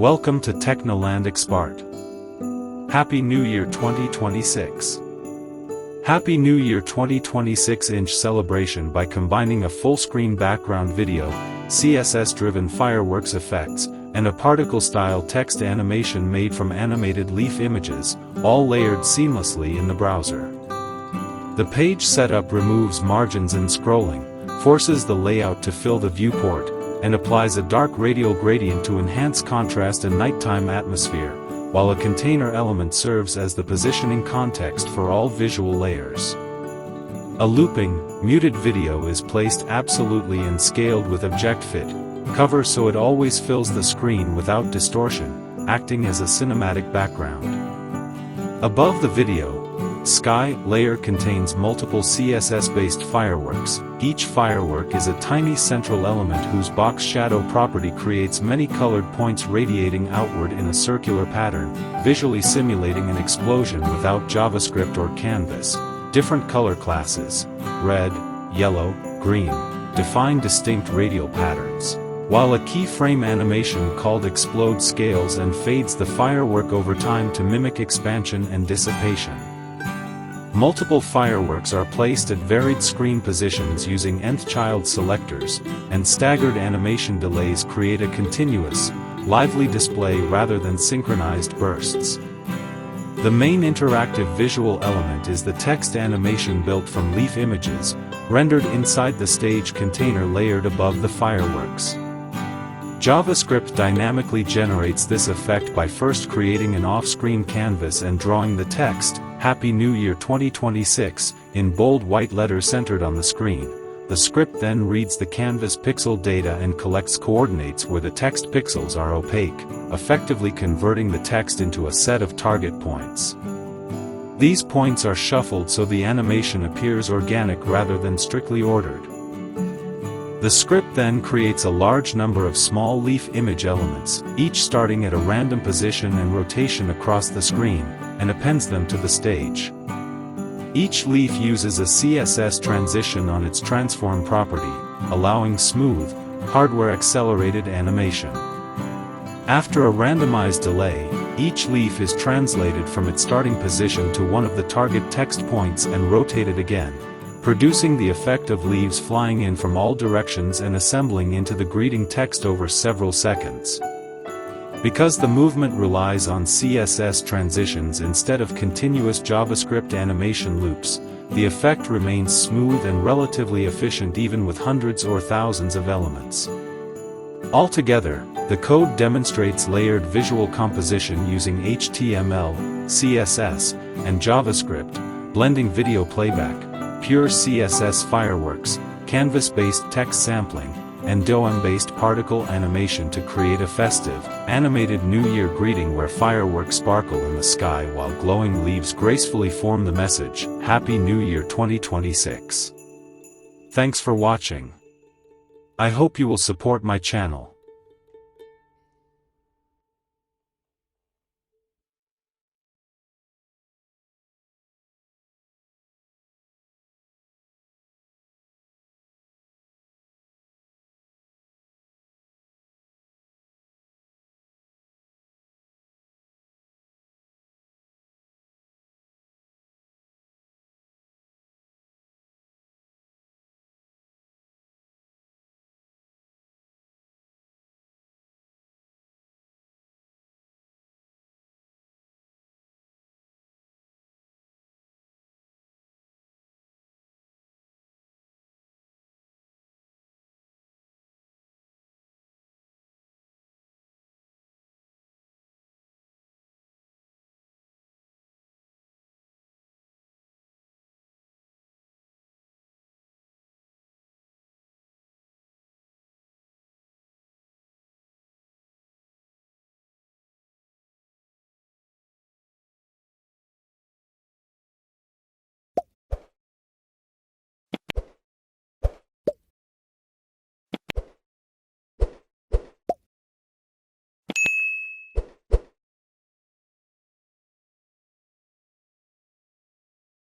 Welcome to Technoland Expart. Happy New Year 2026. Happy New Year 2026 celebration by combining a full-screen background video, CSS-driven fireworks effects, and a particle-style text animation made from animated leaf images, all layered seamlessly in the browser. The page setup removes margins and scrolling, forces the layout to fill the viewport, and applies a dark radial gradient to enhance contrast and nighttime atmosphere, while a container element serves as the positioning context for all visual layers. A looping, muted video is placed absolutely and scaled with object fit cover so it always fills the screen without distortion, acting as a cinematic background. Above the video, Sky layer contains multiple CSS-based fireworks. Each firework is a tiny central element whose box shadow property creates many colored points radiating outward in a circular pattern, visually simulating an explosion without JavaScript or Canvas. Different color classes, red, yellow, green, define distinct radial patterns, while a keyframe animation called Explode scales and fades the firework over time to mimic expansion and dissipation. Multiple fireworks are placed at varied screen positions using nth child selectors, and staggered animation delays create a continuous, lively display rather than synchronized bursts. The main interactive visual element is the text animation built from leaf images, rendered inside the stage container layered above the fireworks. JavaScript dynamically generates this effect by first creating an off-screen canvas and drawing the text, Happy New Year 2026, in bold white letters centered on the screen. The script then reads the canvas pixel data and collects coordinates where the text pixels are opaque, effectively converting the text into a set of target points. These points are shuffled so the animation appears organic rather than strictly ordered. The script then creates a large number of small leaf image elements, each starting at a random position and rotation across the screen, and appends them to the stage. Each leaf uses a CSS transition on its transform property, allowing smooth, hardware-accelerated animation. After a randomized delay, each leaf is translated from its starting position to one of the target text points and rotated again, producing the effect of leaves flying in from all directions and assembling into the greeting text over several seconds. Because the movement relies on CSS transitions instead of continuous JavaScript animation loops, the effect remains smooth and relatively efficient even with hundreds or thousands of elements. Altogether, the code demonstrates layered visual composition using HTML, CSS, and JavaScript, blending video playback, pure CSS fireworks, canvas-based text sampling, and DOM-based particle animation to create a festive, animated New Year greeting where fireworks sparkle in the sky while glowing leaves gracefully form the message, Happy New Year 2026. Thanks for watching. I hope you will support my channel.